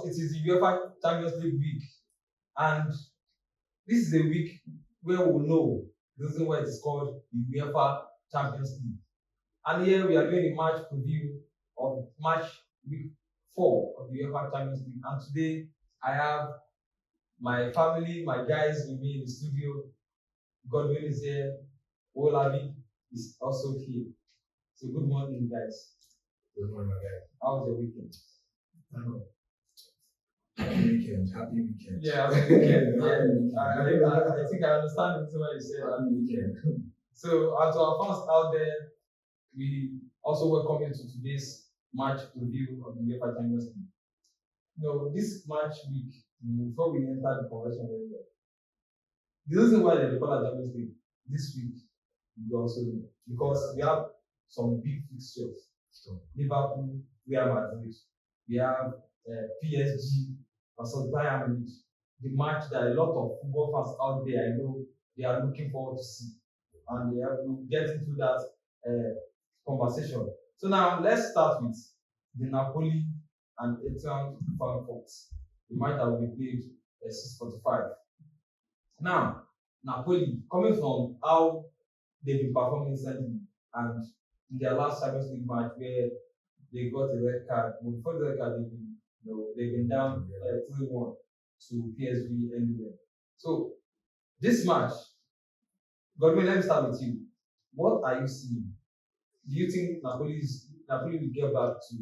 course, it is the UEFA Champions League week, and this is a week where we will know the reason why it is called the UEFA Champions League. And here we are doing a match preview of match week 4 of the UEFA Champions League. And today I have my family, my guys with me in the studio. Godwin is here. Owolabi is also here. So good morning, guys. Good morning, my guy. How was your weekend? Happy weekend. Happy weekend. Yeah, happy weekend. I think I understand the reason why you say happy weekend. So, to our fans out there, we also welcome you to today's match review of the UEFA Champions League. This match week, before we enter the conversation, the reason why they call it Champions League this week, we also know, because we have some big fixtures. Liverpool, Real Madrid. We have PSG versus Bayern, the match that a lot of football fans out there, I know, they are looking forward to see. And we'll get into that conversation. So now let's start with the Napoli and Eintracht Frankfurt. The match that will be played at 6:45. Now, Napoli, coming from how they've been performing recently, and in their last Champions League match where they got a red card, before the red card, they've been down 3-1 to PSG anyway. So this match, Godwin, let me start with you. What are you seeing? Do you think Napoli will get back to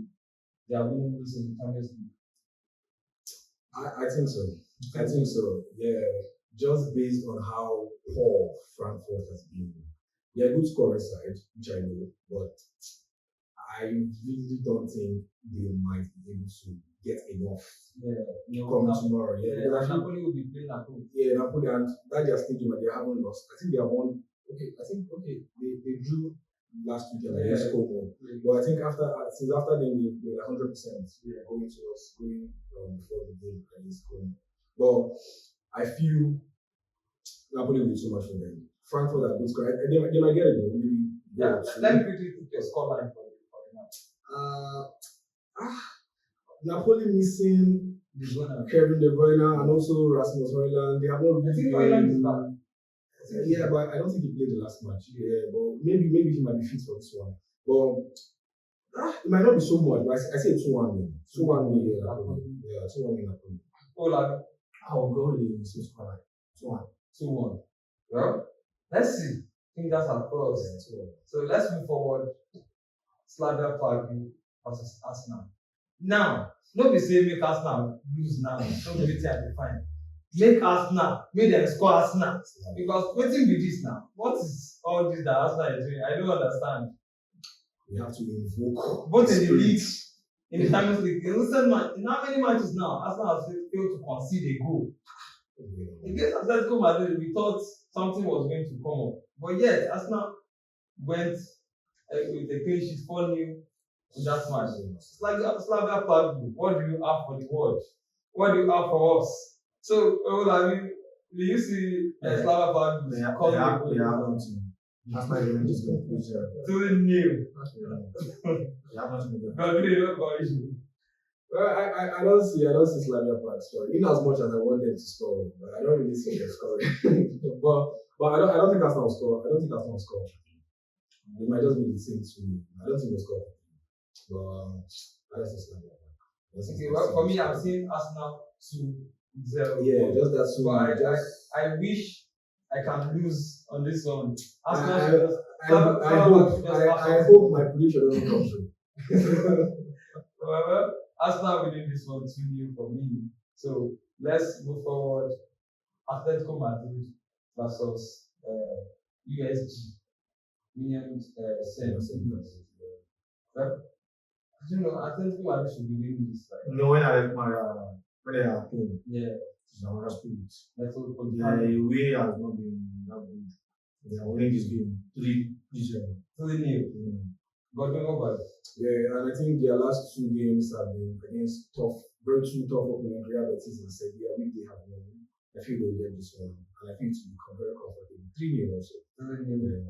their winning ways in the Champions League? I think so. I think so. Yeah, just based on how poor Frankfurt has been. They're a good scoring side, which I know, but I really don't think they might be able to get enough come tomorrow. Napoli will be playing at home. Yeah, Napoli, and that their stadium, they haven't lost. I think they have won. They drew last weekend against Como. But I think since after then they were 100% going before the game against Como. But I feel Napoli will be too much for them. Frankfurt are good score. They might get it though. Maybe. Let me quickly put your scoreline for the match. Napoli missing Kevin De Bruyne and also Rasmus Højlund. They have not really. Højlund is back. Yeah, but I don't think he played the last match. Yeah, but maybe he might be fit for this one. But it might not be so much. But I say 2-1 win. 2-1 win. Yeah, 2-1 win Napoli. Owolabi. I'll go with the same score. 2-1. 2-1. Well, let's see. I think that's our course. Yeah, so let's move forward. Slavia Prague versus Arsenal. Now, don't be saying make Arsenal lose now. Don't be fine. Make Arsenal, make them score Arsenal. Because waiting with this now. What is all this that Arsenal is doing? I don't understand. We have to invoke both in the league, in the Champions League. In how many matches now Arsenal has failed to concede a goal? Against Atletico Madrid, we thought something was going to come up. But yet, Arsenal went with a clean sheet 4-0 in that match. It's like Slavia Prague. What do you have for the world? What do you have for us? So, do you see Slavia Prague? They have to. That's why they just going to push it. 2-0. They have not been good. Well, I don't see Slavia Prague scoring. In as much as I want them to score, but I don't really see them scoring. but I don't think Arsenal will score. They might just be the same to me. I don't think they'll score. But I don't see Slavia Prague. Okay, well, for me, I'm seeing Arsenal 2-0. Yeah, just that. But I wish I can lose on this one. I hope my prediction doesn't come true. However, Arsenal winning this one 2-0 for me. So let's move forward. Atletico Madrid versus PSG. Atletico Madrid should be winning this. No, when they are playing. Yeah. It's another spirit. That's what the way has not been that good. They are winning this game 3-0. 3-0. Godwin, what? Yeah, and I think their last 2 games have been against very tough opponents, Real Madrid and Sevilla, which they have won. I feel they'll get this one, and I think it will become very comfortable. 3-0 also. 3-0.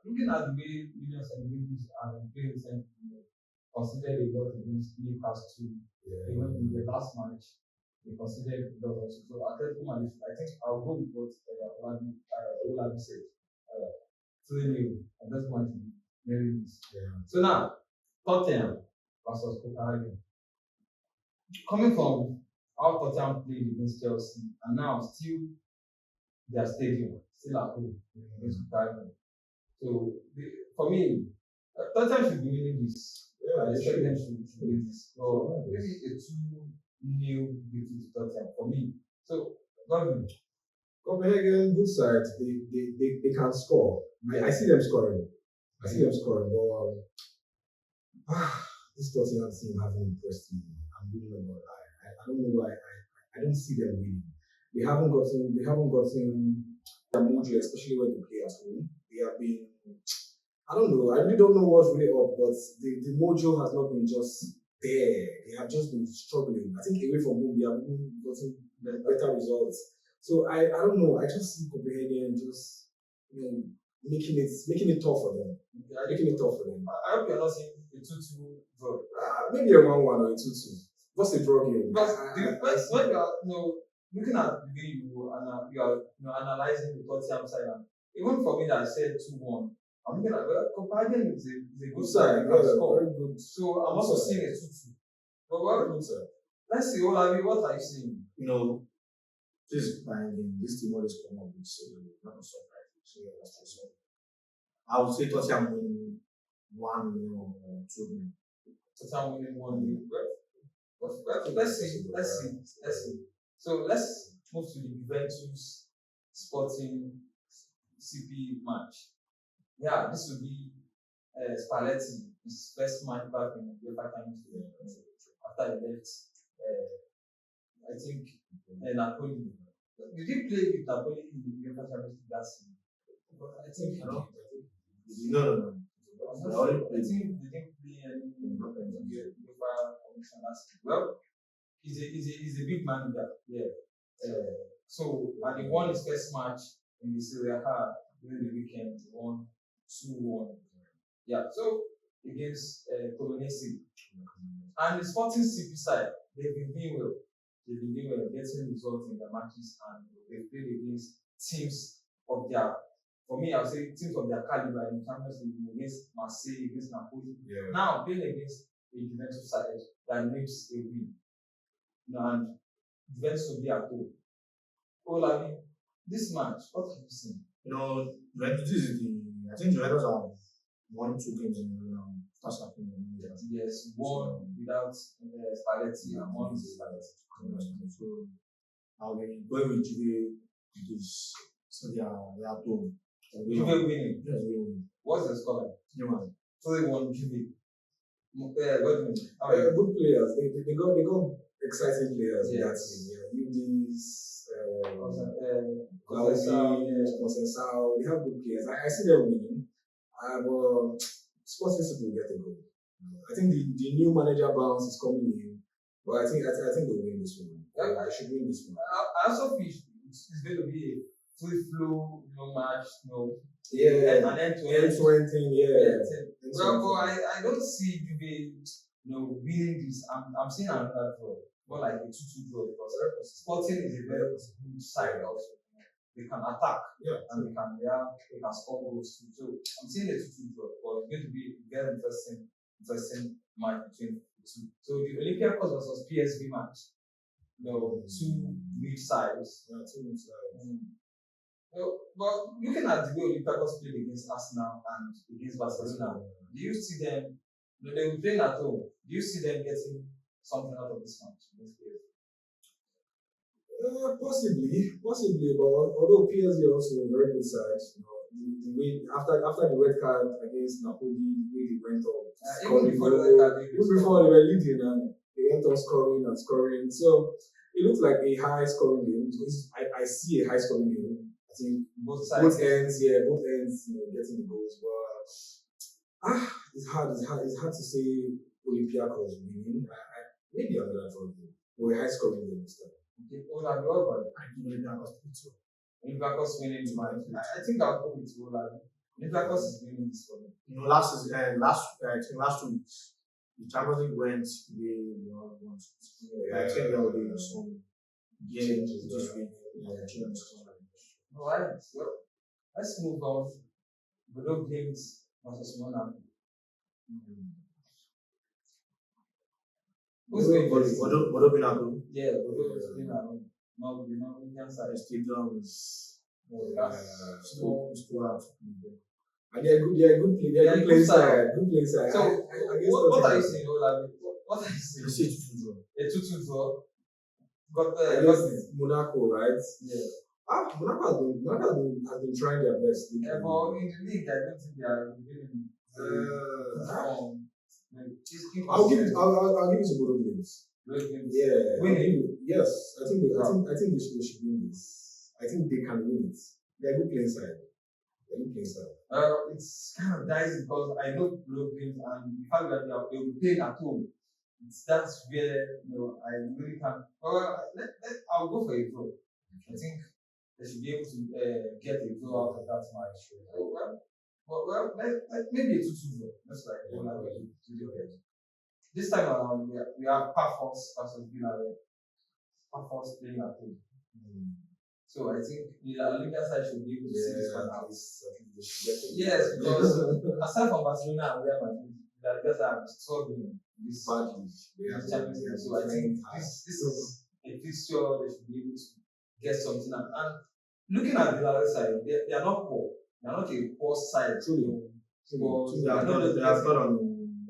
Looking at the way Williams and Williams are playing recently, considered a lot against Newcastle. Even in the last match, they considered a lot also. So Atletico Madrid, I think I'll go with what Owolabi said. 3-0 at this point in maybe. So now, Tottenham versus Copenhagen. Coming from how Tottenham played against Chelsea, and now still their stadium, still at home against Copenhagen. So for me, Tottenham should be winning this. I expect them to win this. So maybe a 2-0 victory to Tottenham for me. So Godwin. Copenhagen, good side. They can score. I see them scoring. But this Tottenham team hasn't impressed me. I'm really not gonna lie. I don't know why. I don't see them winning. They haven't gotten their mojo, especially when they play at home. They have been, I don't know. I really don't know what's really up, but the mojo has not been just there. They have just been struggling. I think away from home, they have gotten better results. So I don't know. I just see Copenhagen just making it tough for them. Making it tough for them. I hope you're not saying a 2-2 draw. Maybe a 1-1 or a 2-2. What's the draw game? Because when you are looking at the way you are analyzing the Tottenham side, and even for me that I said 2-1, I'm looking at Copenhagen is a good side. Very good. So I'm also seeing a 2-2. But let's see, Owolabi, what are you seeing? This is Copenhagen. This team always come up with not surprising. So that's just all. I would say Tottenham win 1-0 or 2-0. Tottenham winning 1-0. Let's see. So let's move to the Juventus Sporting CP match. Yeah, this will be Spalletti, his first match back in the UEFA Champions League after he left. I think Napoli. Did he play with Napoli in the UEFA Champions League last season? I think No. I think they didn't play any UEFA competition last season. Well, he's a big manager. Yeah. So and he won his first match in the Serie A during the weekend. He won 2-1. Yeah. So against Cremonese. And the Sporting CP side, they've been doing well. They've been doing well, getting results in their matches, and they've played against teams of their, for me, I would say teams of their caliber in Champions League, against Marseille, against Napoli. Yeah. Now playing against a Juventus side that needs a win. And Juventus will be at home. Owolabi, this match, what have you seen? I think Juventus have won 2 games in a row. That's happening. Yes, one without Spalletti and one with Spalletti. So I'll be going with Juve because they are at home. Juve winning. Yes, we win. What's the score? 3-1 Juve. Godwin. Good players. They got exciting players in that team. Conceição. They have good players. I see them winning. But Sporting will get a goal. I think the new manager bounce is coming in, but I think they'll win this one. I should win this one. I also feel it's going to be a free flow, match, an end-to-end thing, Well, but I don't see Juve, winning this. I'm seeing another draw, more like a 2-2 draw, because Sporting is a very good side also. They can attack, and they can score goals too. So I'm seeing a 2-2 draw, but it's going to be a very interesting match between the two. So the Olympiacos versus PSV match, 2 weak sides. But looking at the way Olympiacos played against Arsenal and against Barcelona, do you see them? They will play at home. Do you see them getting something out of this match? Possibly, but although PSG also a very good side, the way after the red card against Napoli, the way they went on, even before the red card, before they were leading and they went on scoring. So it looks like a high scoring game. I see a high scoring game. I think both ends, getting the goals. But it's hard to say Olympiacos winning. Maybe another draw game or a high scoring game instead. Okay, Owolabi, what about it? I think Olympiacos too. Olympiacos winning the match. I think I'll go with Owolabi. Olympiacos is winning this one. Last 2 weeks, the Champions League went the other ones. I think there will be some changes this week. Alright, well, let's move on. Below games versus Monaco. Who's going for this? Bodo Binago. Yeah, Bodo Binago. No, Indian side. The stadium is small. And they are good. They are good players. Good players. So, what are you saying, Owolabi? What are you saying? You say 2-2 draw. A 2-2 draw. Got Monaco, right? Yeah. Monaco has been trying their best. Yeah, but in the league, I don't think they are winning. I'll give you some Bodo games. Yeah. Winning. Yes. I think they should win this. I think they can win it. They are good playing side. It's kind of dicey because I know Bodo games and the fact that they will be playing at home. That's where I really can't. I'll go for a draw. I think they should be able to get a draw out of that match. Maybe a 2-2 draw. That's like this time around we have Pafos versus Villarreal. Pafos playing at home. So I think the La Liga side should be able to see this one out. Yes, because aside from Barcelona and Real Madrid, the La Liga side are struggling this Champions League. So I think this is a fixture they should be able to get something out. And looking at the Villarreal side, they are not poor. They are not a poor side. Truly. They are not on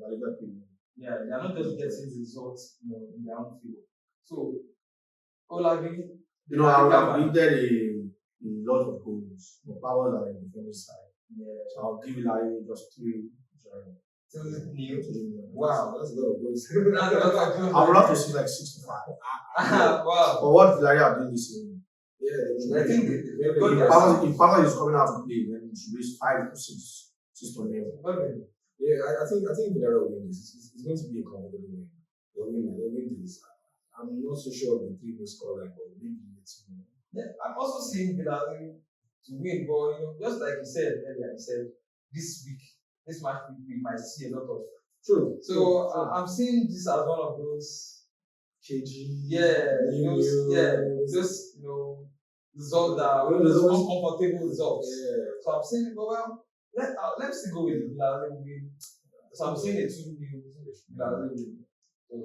La Liga team. Yeah, they are not just getting results, in their own field. So, Owolabi. I would have needed a lot of goals, but powers are in the defensive side. Yeah. So I'll give Villarreal just 3. Wow, that's a lot of goals. I would love to see like 65. Wow. But what Villarreal are doing this season? Yeah, I think if Power is coming out to play, then it should be 5 to 6 to 9. Yeah, I think Villarreal will win this. It's going to be a comfortable win. They'll win this. I'm not so sure of the 3 goal scoreline, but maybe it's more. Yeah, I'm also seeing Villarreal to win, but just like you said earlier, this week, this match week, we might see a lot of. True. So I'm seeing this as one of those. KG. Those results that are those uncomfortable results. Yeah. So I'm saying, let's go with Villarreal win. So I'm saying a 2-0 Villarreal win. So a 2-0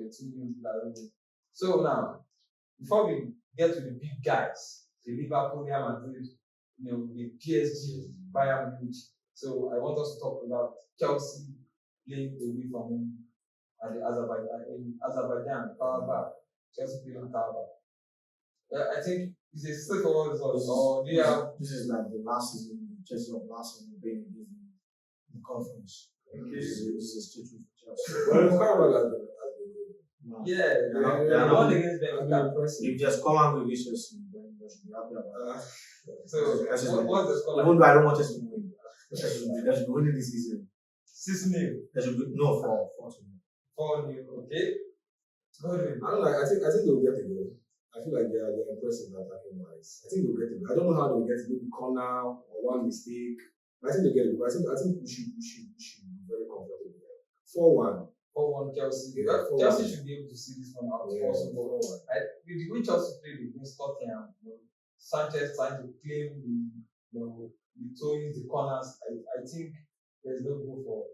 Villarreal win. So now, before we get to the big guys, the Liverpool, Real Madrid, the PSG, Bayern Munchen. So I want us to talk about Chelsea playing away from home at the Azerbaijan, Karabakh. Chelsea playing Karabakh. I think it's a straightforward result. This is like the last season, Chelsea of last season being in the conference. Okay. This is a statement for Chelsea. Karabakh Yeah, they are won against Benfica. If just come out with this season, then they should be happy about that. So, what's the score? Even though I don't want Chelsea to win, they should be winning this season. 6-0. They should be 4-2. 4-0. Okay. Godwin. I don't like. I think they'll get the goal. I feel like they're impressive attacking wise. I think they'll get it. I don't know how they'll get it. Maybe corner or one mistake. I think they'll get it. I think we should be very comfortable there. 4-1. 4-1 Chelsea. Yeah, Chelsea should be able to see this one out possible. 4-1. With the way Chelsea played against Tottenham, Sanchez trying to claim the throwing the corners, I think there's no goal for.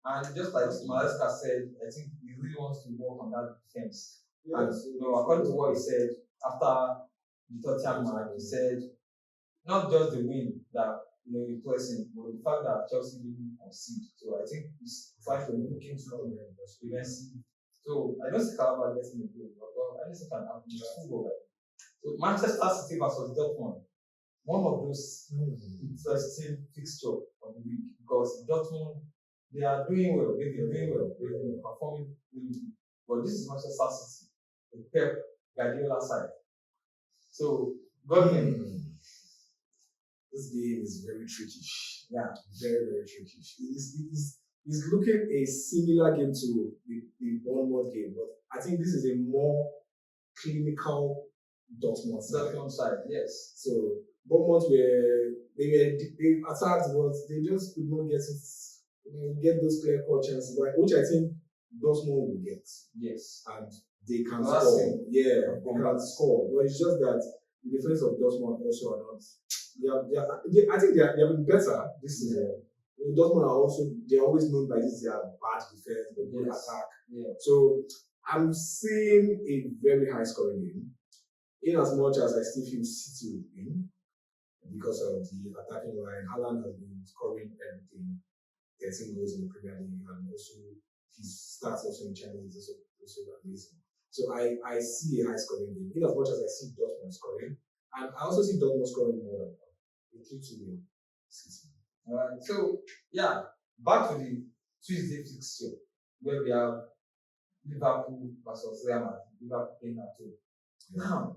And just like Maresca said, I think he really wants to work on that defense. And according to what he said after the Tottenham match, he said not just the win that impressing, but the fact that Chelsea didn't concede. So I think he's trying to look into defensive. So I don't see Carabao getting the goal, but anything can happen. It's football. So Manchester City versus Dortmund, one of those interesting fixture of the week because Dortmund they are doing well. They've been doing well. They've been performing really good. But this is Manchester City, the Pep Guardiola side. So Godwin. This game is very tricky. Yeah, very, very tricky. It's looking a similar game to the Bournemouth game, but I think this is a more clinical Dortmund side. Yes. So Bournemouth they attacked, but they just could not get those clear-cut chances, which I think Dortmund will get. Yes. And they can Well, score. Yeah, they can score. But it's just that the defense of Dortmund also are not. I think they have been better this season. Dortmund are also, they're always known by this their bad defense, the good attack. Yeah. So I'm seeing a very high scoring game. In as much as I still feel City will win because of the attacking line, Haaland has been scoring everything, 13 goals in the Premier League, and also his stats also in Champions League is also amazing. So I see a high scoring game. In as much as I see Dortmund scoring, and I also see Dortmund scoring more than one. It keeps winning City. Alright, so yeah, back to the Tuesday fixture where we have Liverpool versus Real Madrid. Liverpool playing at home. Now,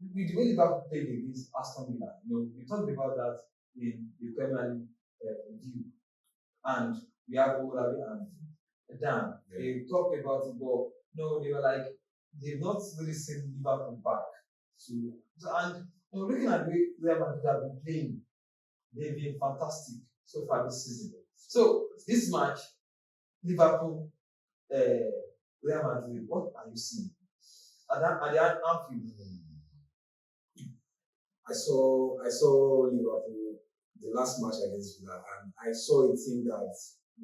with the way Liverpool played against Aston Villa, we talked about that in the Premier League review, and we have Owolabi and Dan. They talked about it, but no, they were like they've not really seen Liverpool back. And looking at the way Real Madrid have been playing, they've been fantastic so far this season. So this match, Liverpool, Real Madrid, what are you seeing? At the Anfield. I saw Liverpool the last match against Villa, and I saw a team that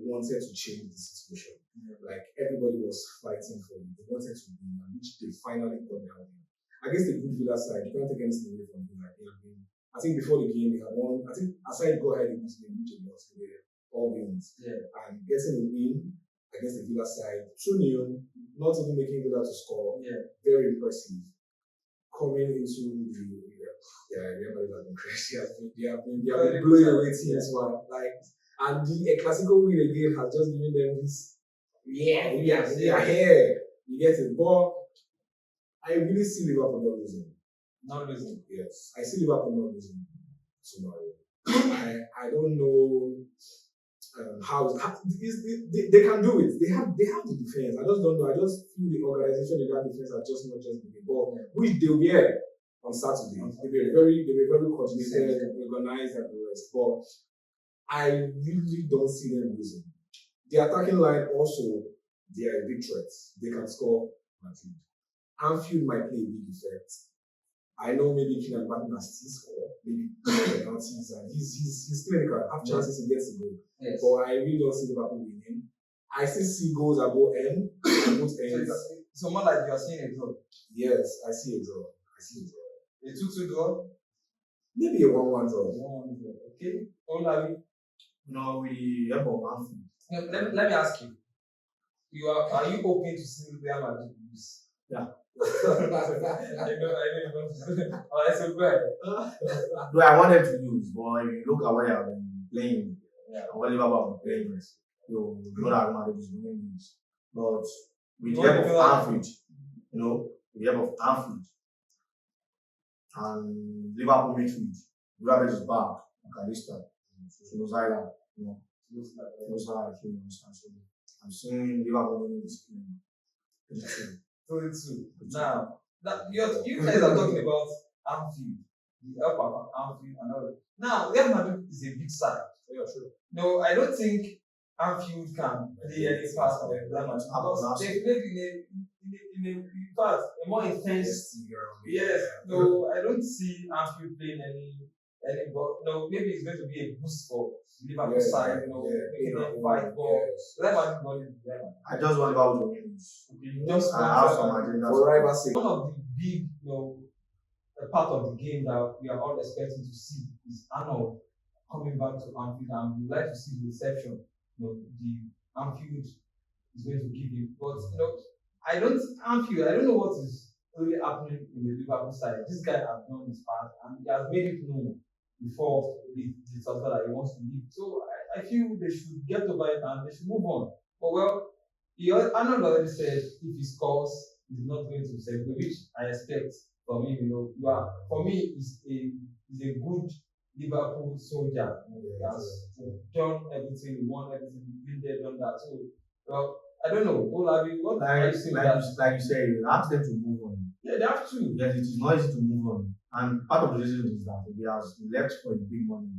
wanted to change the situation. Like everybody was fighting for it. They wanted to win, which they finally got their win. Against the good Villa side, you can't take anything away from Villa. I think before the game they had won. I think aside go ahead against the which they lost, they were all wins. Yeah. And getting a win against the Villa side, 2-0, not even making Villa to score. Yeah. Very impressive. Coming into the Real Madrid has been crazy. They have been blowing away teams, man. Like, and the Clasico win again has just given them this. We are here. You get it, but I really see Liverpool not losing. Not losing. Yes, I see Liverpool not losing tomorrow. I don't know how they can do it. They have the defense. I just don't know. I just feel the organization in that defense are just not just the ball, which they were on Saturday. They were very coordinated, organized, and the rest. But I really don't see them losing. The attacking line also, they are a big threat. They can score Madrid. Anfield might play a big effect. I know maybe Kylian Mbappé has still score, maybe penalties, and he's clinical, have chances to get the goal. Yes. But I really don't see Liverpool winning. I still see goals at both ends. So more like you are seeing a draw. Yes, I see a draw. A 2-2 draw? Maybe a 1-1 draw. 1-1 draw. Okay. Owolabi? No, we have Anfield. Let me ask you. Are you hoping to see Real Madrid lose? Yeah. I know. Alright, so go ahead. No, I wanted to lose, but if you look at what they have been playing, what Liverpool have been playing, you know that Madrid is winning this. But with the help of Anfield, with the help of Anfield and Liverpool midfield, Liverpool is back, Calista, Mozilla, I'm seeing Liverpool winning this game. 22. Now, you guys are talking about Anfield, the help of Anfield and all that. Now, Real Madrid is a big side. Yeah, true. No, I don't think Anfield can play any part of Real Madrid because they played in a more intense. Yes. No, I don't see Anfield playing any. But no, maybe it's going to be a boost for Liverpool side. Making them fight. But Real Madrid won it. I just want Liverpool to win this. I have some agenda for rival sake. One of the big, part of the game that we are all expecting to see is Arnold coming back to Anfield, and we'd like to see the reception. The Anfield is going to give him. But I don't know what is really happening in the Liverpool side. This guy has done his part, and he has made it known before the transfer that he wants to leave. So I feel they should get over it and they should move on. But Arnold already said if he scores, he's not going to celebrate, which I expect from him. For me, he's a good Liverpool soldier. He has done everything, he won everything, been there, done that. So, I don't know. Owolabi, what are you saying? Like you said, you ask them to move on. Yeah, they have to. Yes, it is not easy to move on. And part of the reason is that he has left for a big money.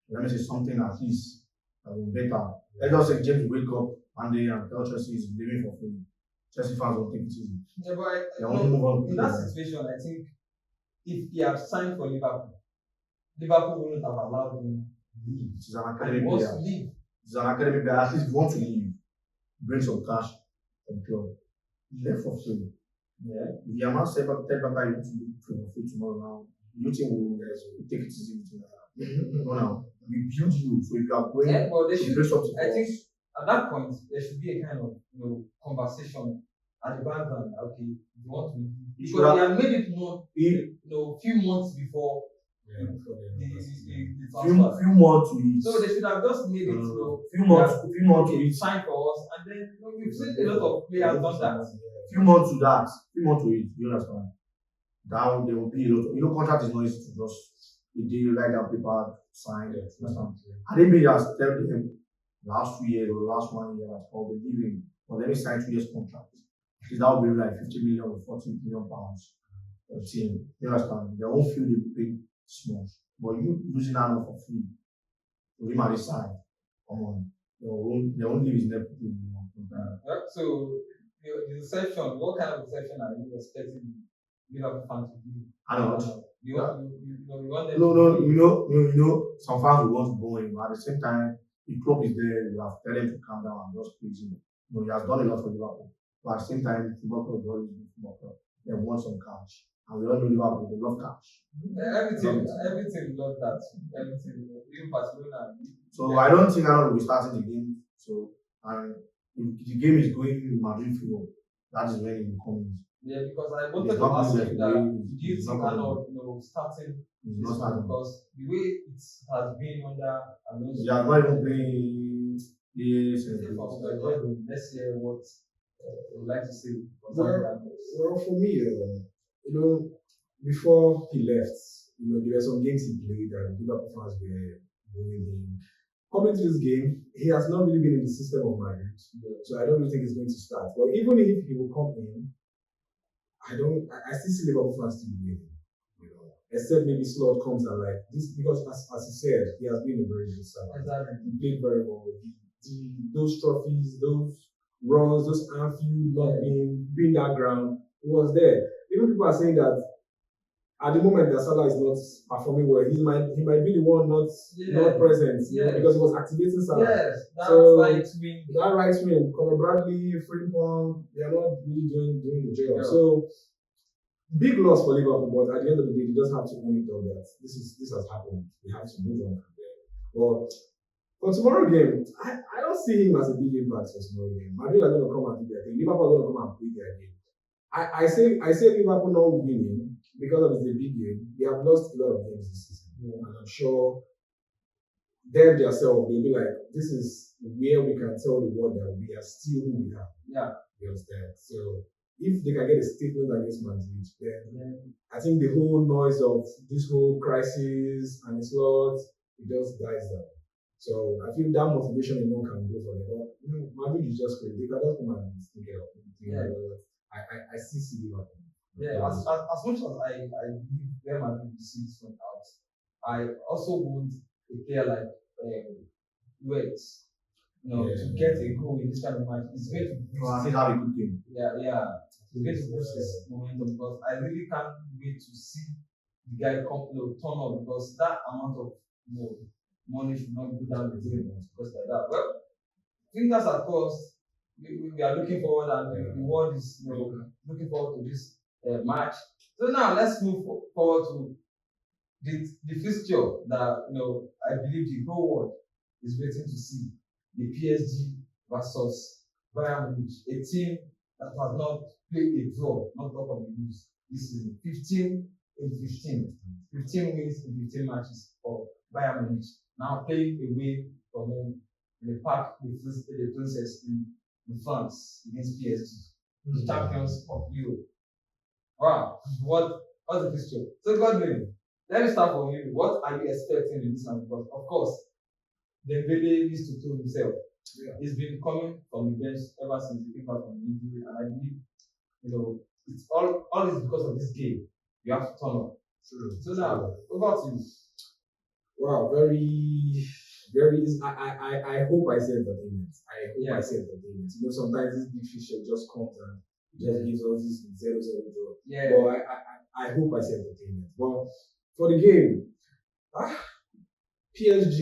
Let me say something at least that will be better. Let us say James wake up Monday and tell Chelsea is leaving for free. Chelsea fans don't take it easy. Yeah, but They want to move on. in that situation, I think if he had signed for Liverpool, Liverpool wouldn't have allowed him to leave. It's an And academy he wants player. to leave. It's an academy player. At least if you want to leave, bring some cash from the club. He left for free. Yeah. If the amount said but tell Baba you want to leave for free tomorrow now, you think we'll take it easy with you no, now. We build you, so if you are going Yeah, well, they to should. bring something I for think us, at that point there should be a kind of conversation at the background. Okay, you want to because they had made it known few months before the transfer. few months to it. So they should have just made it few months to it. sign for us, and then we've seen a lot of players done that. Few months to it. You understand? Now there will be a lot. Contract is not easy to just. They did write down paper, sign. Understand? I didn't mean just tell them last 2 years or last 1 year or believe him. But let me sign 2 years contract. That will be like 50 million or 40 million pounds a team. You understand? They won't feel they pay small. But you losing that for free. Real Madrid side. Come on. They won't leave his neck. So the reception, what kind of reception are you expecting Liverpool fans to do? I don't know. You want them No, some fans will want to go in, but at the same time, the club is there, you have to tell them to calm down and just please him. He has done a lot for Liverpool. But at the same time, football club is always a football club. They want some cash. And we all know Liverpool, they love cash. Everything love that. Everything, even Barcelona. So I don't think Arnold will be starting the game. So, and if the game is going in Madrid football, that is when he will come in. Yeah, because I wanted to ask you that do you think Arnold, starting this one, because the way it has been under Alonso. Yeah, not even playing this. Let's hear what you'd like to say. Well, for me, before he left, there were some games he played and Liverpool fans were going in. Coming to this game, he has not really been in the system of Madrid, so I don't really think he's going to start. But even if he will come in, I still see Liverpool fans still winning, except maybe Slot comes and like this, because as he said, he has been a very good star. Exactly. He played very well. Those trophies, those runs, those Anfield, not being that ground, it was there. Even people are saying that at the moment that Salah is not performing well, he might be the one not present, because he was activating Salah. Yes, that right wing. That right wing, Conor Bradley, Frimpong, they are not really doing the job. So big loss for Liverpool, but at the end of the day, you just have to own it all that this has happened. We have to move on from there. But for tomorrow game, I don't see him as a big impact for tomorrow game. Madrid are going to come and do their thing. Liverpool are going to come and play their game. I say Liverpool not winning because of the big game. They have lost a lot of games this season, and I'm sure them themselves will be like, this is where we can tell the world that we are still who we are. Yeah, you understand? So if they can get a statement against Madrid, then I think the whole noise of this whole crisis and its lot, it just dies down. So I feel that motivation alone can go for them. But Madrid is just great. They can just come and take it up. I still see Liverpool. Yeah, as much as I believe Real Madrid will see this one out, I also want a player like Wales, to get a goal in this kind of match. It's going to I think have a good game. Yeah. It's going to boost his momentum, because I really can't wait to see the guy turn up, because that amount of money should not go down the drain because like that. Well, fingers are crossed. We are looking forward, and the world is looking forward to this match. So now let's move forward to the fixture that I believe the whole world is waiting to see: the PSG versus Bayern Munich, a team that has not played a draw, not talk of a lose this season. 15 wins in 15 matches for Bayern Munich. Now playing away from home in the park with the Princess in France against PSG, the champions of Europe. Wow, what's the fixture? So Godwin, let me start from you. What are you expecting in this one? Because of course, Dembele needs to prove himself. Yeah. He's been coming from the bench ever since he came back from the injury, and I believe it's all is because of this game. You have to turn up. True. So now, over to you. Wow, very I hope I say entertainment. I say entertainment. Sometimes this big fish just comes and just gives us this 0-0 draw. Yeah. But I hope I say entertainment. But for the game, PSG,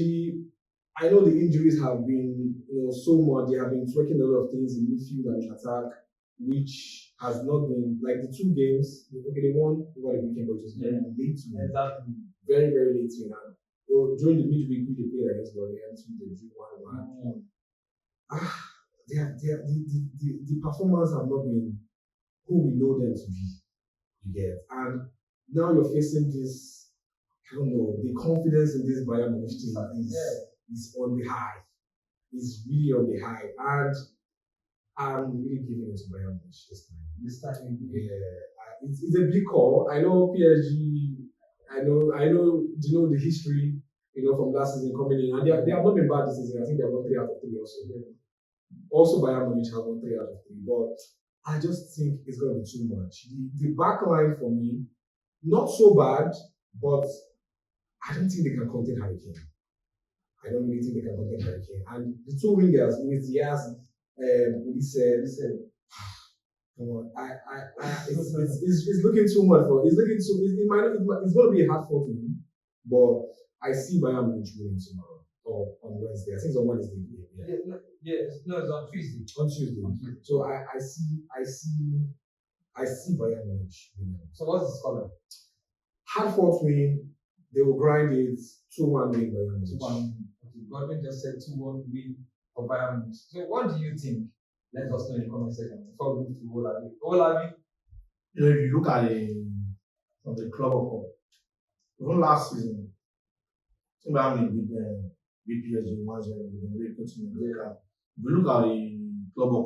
I know the injuries have been so much. They have been tweaking a lot of things in midfield and in attack, which has not been like the 2 games. Okay, they won over the weekend, but it was very late to win. Exactly. Very, very late to win. During the midweek, we played against Bayern, they drew 1-1. The performance have not been who we know them to be. You get, and now you're facing this. I don't know. The confidence in this Bayern Munich team is on the high. It's really on the high, and I'm really giving it to Bayern Munich this time. It's a big call. I know PSG. I know. Do you know the history? From last season coming in, and they have not been bad this season. I think they have won 3 out of 3 also. Also, Bayern Munich have won 3 out of 3, but I just think it's going to be too much. The back line for me, not so bad, but I don't think they can contain Harry Kane. I don't really think they can contain Harry Kane. And the 2 wingers, with Diaz, listen, come on, it's looking too much for. It's going to be a hard fight to win, but I see Bayern Munich winning tomorrow or on Wednesday. I think it's on Wednesday. It's on Tuesday. On Tuesday. So I see Bayern Munich winning. So what's the score? Hard fought win. They will grind it. 2-1 win Bayern Munich. 2-1. Godwin just said 2-1 win for Bayern Munich. So what do you think? Let us know in the comment section before we move to Owolabi. Owolabi. If you look at from the club of even last season, Bayern Munich beat PSG 1-0 with a very good team. If you look at the club of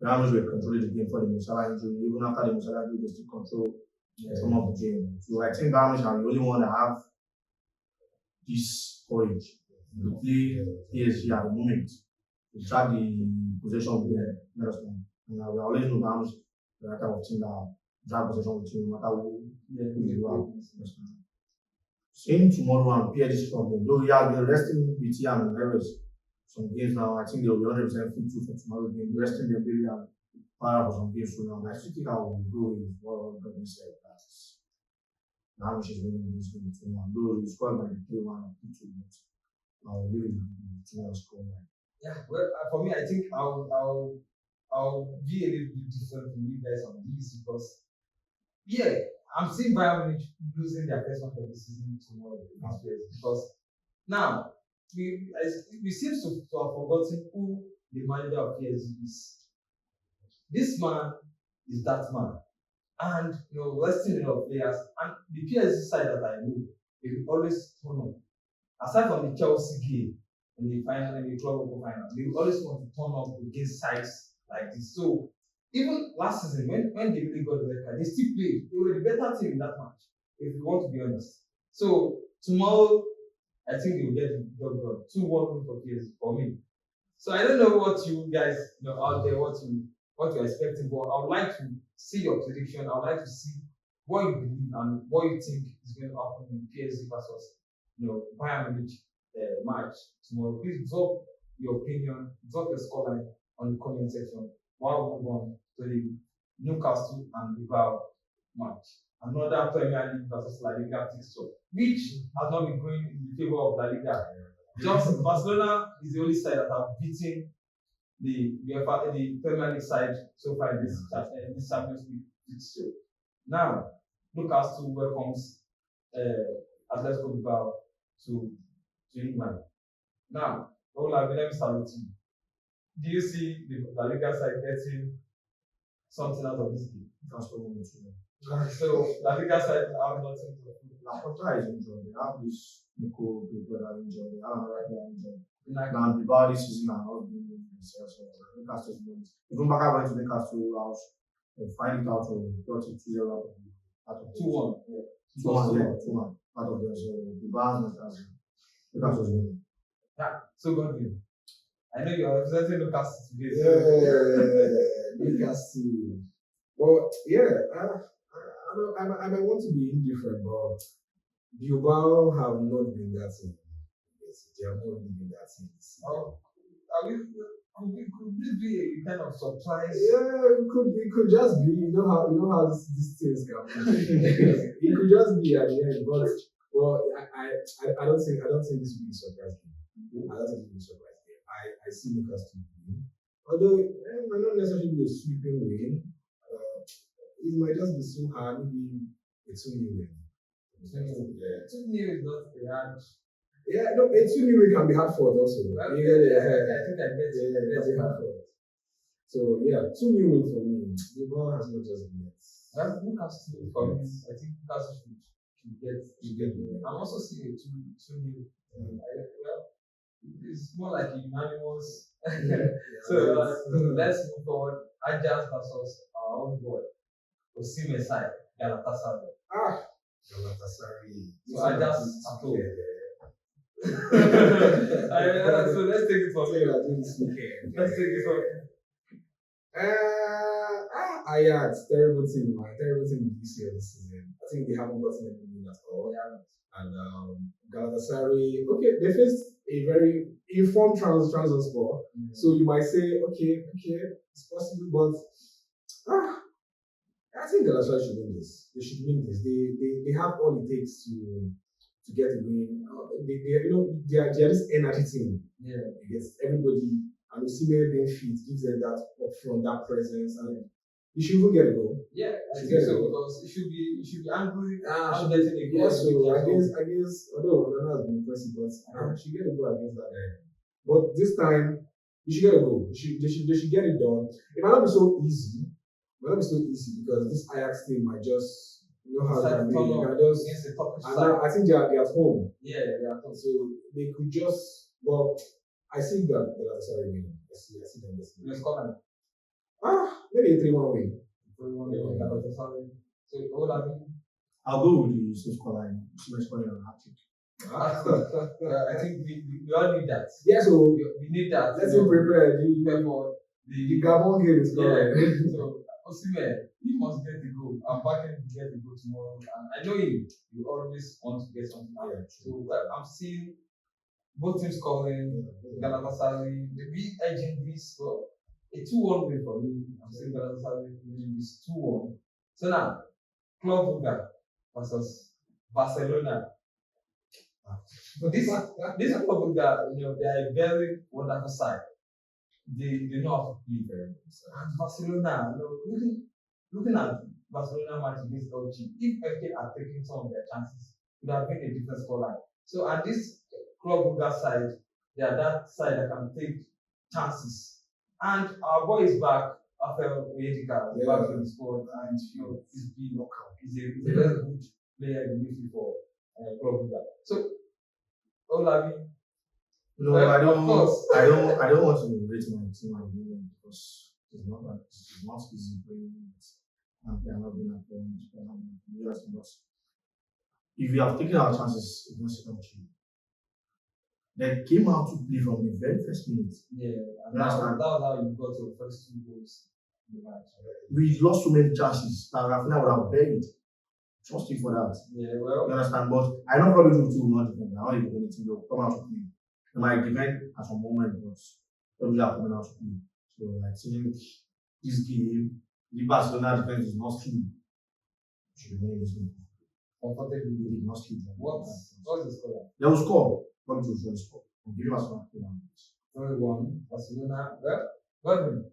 Bayern Munich were controlling the game for the Musiala injury. Even after the Musiala injury, they still control some of the game. So I think Bayern Munich are the only one that have this courage to play PSG at the moment. To track the possession of the understand. And we always know Bayern Munich the type of team that drag possession with you no matter who you are. Same tomorrow and PSG from home. Though he has been resting BT and Neves some games now, I think they will be 100% fit for tomorrow's game. Resting them really and fire for some games. So now I still think I will go with what Godwin said. Now she's winning this game 2-1. Though he scored by 3-1 or 2-2, but I will really tomorrow's score. Yeah, well, for me, I think I'll be a little bit different from you guys on this because, I'm seeing Bayern Munich losing their first match of the season tomorrow because now we seem to have forgotten who the manager of PSG is. This man is that man, and resting a lot of players. And the PSG side that I know, they will always turn up. Aside from the Chelsea game in the final, in the club of final, they will always want to turn up against sides like this. So even last season, when they really got the red card, they still played. They were the better team in that match, if we want to be honest. So tomorrow, I think they will get the job done. 2-1 for PSG for me. So I don't know what you guys out there, what you're expecting, but I would like to see your prediction. I would like to see what you believe and what you think is going to happen in PSG versus Bayern Munich match tomorrow. Please drop your opinion, drop your scoreline on the comment section. While we move on to the Newcastle and Liverpool match. Another Premier League versus La Liga fixture, which has not been going in the favor of La Liga. Just Barcelona is the only side that have beaten the Premier League side so far in this Champions League fixture. Now, Newcastle welcomes Atletico Bilbao to England. Now, let me start with you. Do you see the La Liga side getting something out of this game? So La Liga side have nothing to do. Laporta is injured. They have this Nico people that are injured. They have right there injured. Now Bilbao this season are not doing themselves. Newcastle's doing it. Even Baka went to Newcastle house and find it out of 32-0 out of 2-1. 2-1 out of them. So Bilbao Newcastle's doing it. Yeah. So Godwin, I know you're representing Newcastle today. Newcastle. Well, I might want to be indifferent, but Bilbao have not been that thing. They have not really been that team this season. Oh, could this be a kind of surprise? Yeah, it could just be. You know how this things can be. It could just be at the end, but I don't think this will be a surprise game. I don't think it will be a surprise game. I see Newcastle win, although it might not necessarily be a sweeping win. It might just be so hard, maybe a 2-0 win. Yeah, 2-0 is not a hard. Yeah, no, a 2-0 can be hard fought also. I think I get it. Yeah, it can be hard fought. So yeah, 2-0 win for me. The ball has not just been yet. Newcastle for me. I think Newcastle should get the game. I'm also seeing a 2-0. It's more like a unanimous. So let's move forward. Ajax versus our own boy. Osimhen side, Galatasaray. Galatasaray. So Ajax at home. So let's take it from here. Let's take it from here. Ajax, terrible team, man. Terrible team in UCL this season. I think they haven't gotten any win at all. And Galatasaray, okay, they faced a very informed Trabzonspor. So you might say, okay, it's possible, but I think Galatasaray should win this. They should win this. They have all it takes to get a win. They are this energy team. Yeah. Against everybody. And Osimhen being fit gives them that upfront, that presence, and you should even get a goal. Yeah, I think so, because it should be angry. Should get a goal. Yeah, so against although Onana has been impressive, but you should get a goal against that guy. But this time you should get a goal. They should get it done. It might not be so easy. Because this Ajax team might just how they can be. I think they're at home. Yeah, they're at home. So they could just I see that Galatasaray winning. I see them this week. Scotland. Maybe a 3-1 win. 3-1 win. Galatasaray. So Owolabi. I'll go with you, Scotland. Scotland on hat-trick. I think we all need that. Yeah, so we need that. Let's be prepared. The Gabon game is coming. Yeah. So Osimhen, he must get the goal. I'm backing him to get the goal tomorrow. And I know him. You always want to get something out. Yeah. So I'm seeing both teams scoring. Galatasaray, maybe edging this. So a 2-1 win for me. I'm seeing Galatasaray winning this 2-1. So now, Club Brugge versus Barcelona. This Club Brugge, they are a very wonderful side. They know how to play very well. And Barcelona, looking at Barcelona match against LG, if FK are taking some of their chances, it would have been a different scoreline. So at this Club Brugge side, they are that side that can take chances. And our boy is back after Onyedika is back in the squad, and he's been he's a very good player in the midfield for Club Brugge. So Owolabi. No, I don't want to rate my team at the moment because it's not easy playing it. And they are not being at home. If you have taken our chances against the country, they came out to play from the very first minute. Yeah, and that was how you got your first 2 goals in the match. We lost so many chances that I would have buried. Trust you for that. Yeah, well. You understand? But I don't probably do too much. I don't even do anything. They'll come out to play. They might defend at some moment, but probably are coming out to play. So I think this game, the Barcelona defense is not skilled. Should be winning this game. Comfortably, they did not skilled. What's the score? They will score. What is the score? I'm giving Barcelona 2-1. Barcelona. Godwin.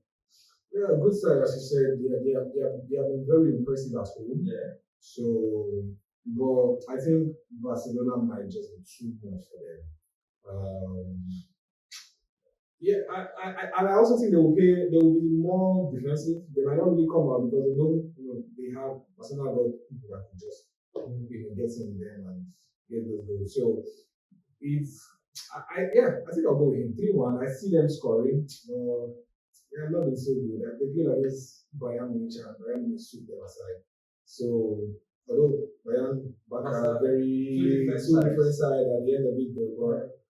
Yeah, good side, as you said. They have been very impressive at home. Yeah. So, but I think Barcelona might just be too much for them. I also think they will be more defensive. They might not really come out because they know they have Barcelona got people that can just get in them and get those goals. So I think I'll go with him 3-1. I see them scoring. They have not been so good. They feel like this Bayern Munchen and Bayern Munich suit their side. So although Bayern are very different side at the end of it,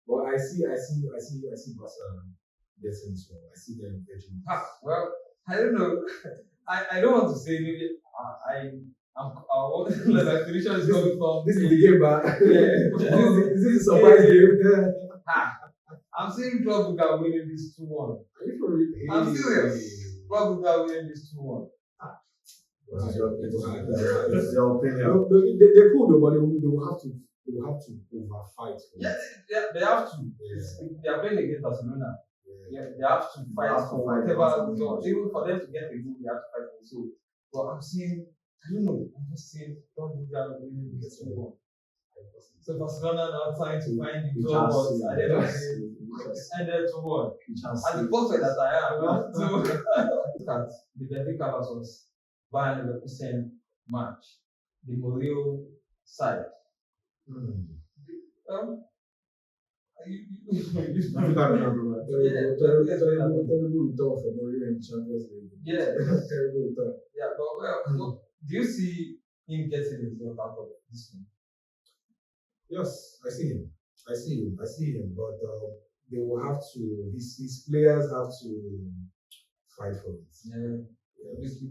but I see Barcelona getting this one. I see them getting this. Well, I don't know. I don't want to say maybe I want my prediction is coming from this is the game, but yeah. this is a surprise game. I'm seeing Club Brugge winning this 2-1. I'm serious. Club Brugge winning this 2-1. What is your opinion? No, they're cool though, but they will have to overfight. Yeah, they have to. They are playing against Barcelona. Yeah, they have to fight for whatever result. Even for them to get a goal, they have to fight for. So, but I'm seeing, I don't know, I'm just seeing Club Brugge winning this 2-1. So Barcelona now trying to find the draw, but at the end of the day, ended 2-1. As the prophet that I am, so look at the Benfica versus Bayern Leverkusen match, the Mourinho side. Terrible return for Mourinho in the Champions League. Yeah, Terrible return. yeah, but well, do you see him getting the result out of this one? Yes, I see him. But they will have to. His players have to fight for it. Yeah, Yes. they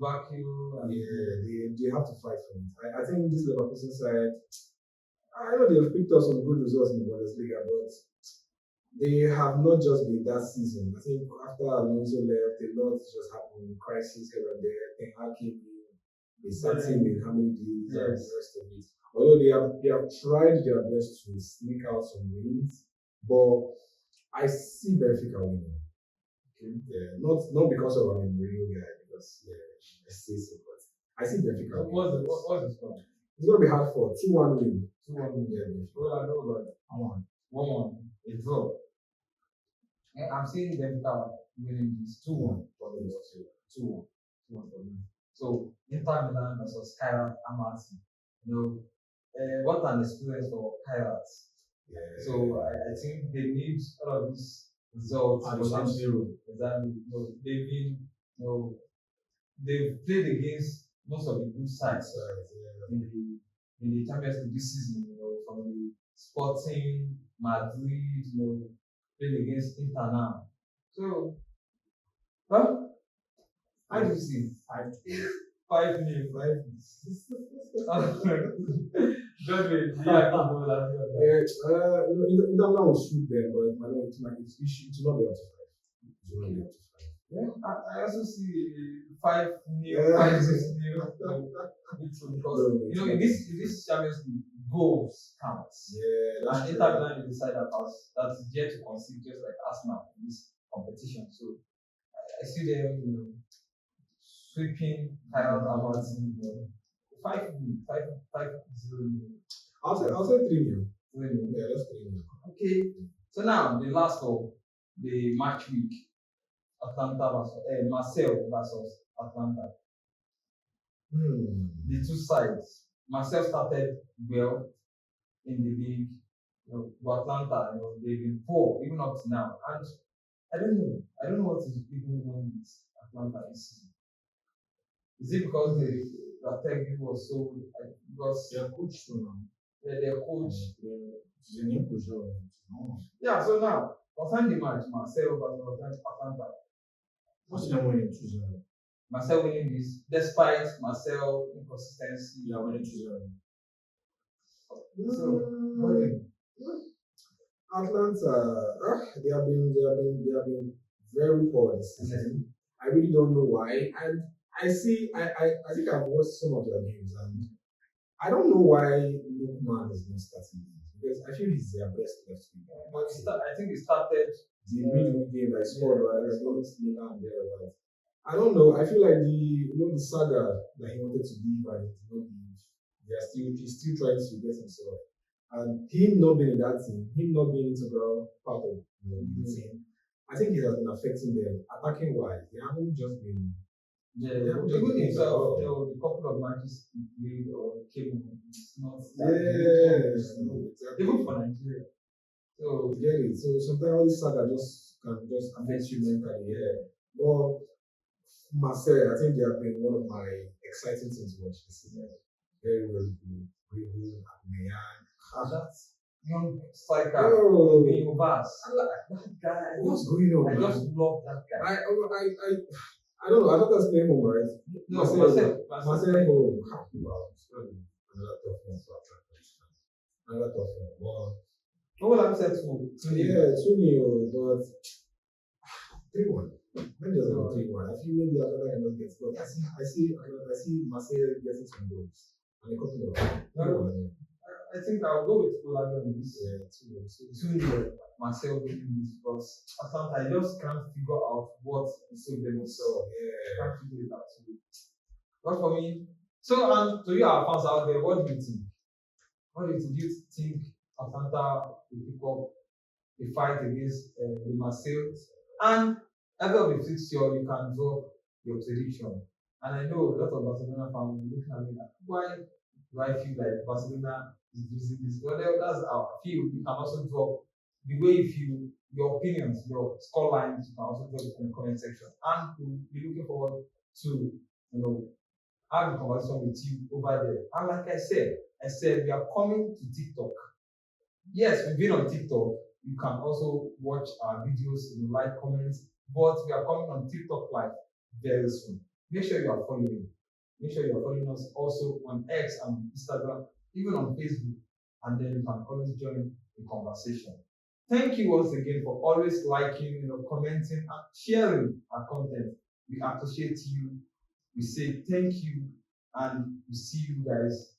They have to fight for it. I think this Leverkusen side. I know they've picked up some good results in the Bundesliga, but they have not just been that season. I think after Alonso left, a lot just happened. Crisis here and there. Ten Hag came in. They sat him in how many days and the rest of it. Although they have tried their best to sneak out some wins, but I see Benfica winning. Okay? Yeah, not because of I'm a Mourinho guy, because I say so, but I see Benfica winning. what's the score? It's gonna be hard for 2-1 win. 2-1. Yeah, Well, I know, but 1-1. A draw. Yeah, I'm seeing Benfica winning this 2-1 for me. 2-1 for me. So Inter Milan versus Kairat Almaty. What an experience for Kairat. Yeah. So I think they need all of these results. Exactly. They've been, they've played against most of the good sides in the Champions League this season. From the Sporting, Madrid, played against Inter now. So, how do you see 5-0? Godwin, In that one will shoot them, but it will not be up to 5. Yeah, I also see 5-0, 5-6-0. Because in this Champions League, goals counts. Yeah, and Inter Milan is the side that is yet to concede, just like Arsenal in this competition. So I see them, sweeping Kairat Almaty, 5-0. I'll say 3-0. 3-0. Yeah, that's 3-0. Okay. So now the last of the match week, Marseille versus Atlanta. The two sides. Marseille started well in the league. But Atlanta, they've been poor even up to now. And I don't know what is even wrong with Atlanta this season. Is it because the attack was so because Their coach too now. their coach? He's a new coach. Yeah, so now concerning the match, Marseille versus Atlanta. What's the winning 2-0? Marseille winning this despite Marseille inconsistency. Yeah, winning 2-0. So what do you think? Atlanta, they have been very poor this season. I really don't know why, and I think I've watched some of their games, and I don't know why Lookman is not starting because I feel he's their best left wing. But I think he started the midweek game that scored right. I don't know. I feel like the saga that he wanted to leave and he did not leave. He's still trying to get himself. And him not being in that team, him not being integral part of the team, I think it has been affecting them. Attacking wise, they haven't just been. even himself, the couple of matches he played or came on, it's not Exactly. even for Nigeria. So Get it. So sometimes all this saga can affect you mentally. Yeah. But Marseille, I think they have been one of my exciting things to watch this season. Very, very good. that young striker, Oh. Obas. That guy. What's going on? I man? just love that guy. I don't know. I thought that's name home, right? No, Marseille home. Wow. Another tough one. Wow. What have you said to Yeah, 2-0, but 3-1. Maybe just about 3-1. I feel maybe another cannot get, but I see Marseille getting some goals. And a couple of 3-1. I think I'll go with Owolabi on this. Yeah, 2-0. 2-0 Marcel winning this because Atlanta, I just can't figure out what is so them so Yeah. can't figure it out. But for me, so and to you our fans out there, what do you think? What do you think Atlanta will pick up the fight against the Marseille? And every of the fixture you can drop your prediction. And I know a lot of Barcelona fans will be looking at me like, why do I feel like Barcelona is using this? Well, that's how I feel. You can also drop the way you feel, your opinions, your score lines, you can also drop it in the comment section. And we'll be looking forward to have a conversation with you over there. And like I said we are coming to TikTok. Yes, we've been on TikTok. You can also watch our videos, like, comments, but we are coming on TikTok live very soon. Make sure you are following. Make sure you are following us also on X and Instagram, even on Facebook, and then you can always join the conversation. Thank you once again for always liking, commenting, and sharing our content. We appreciate you. We say thank you, and we see you guys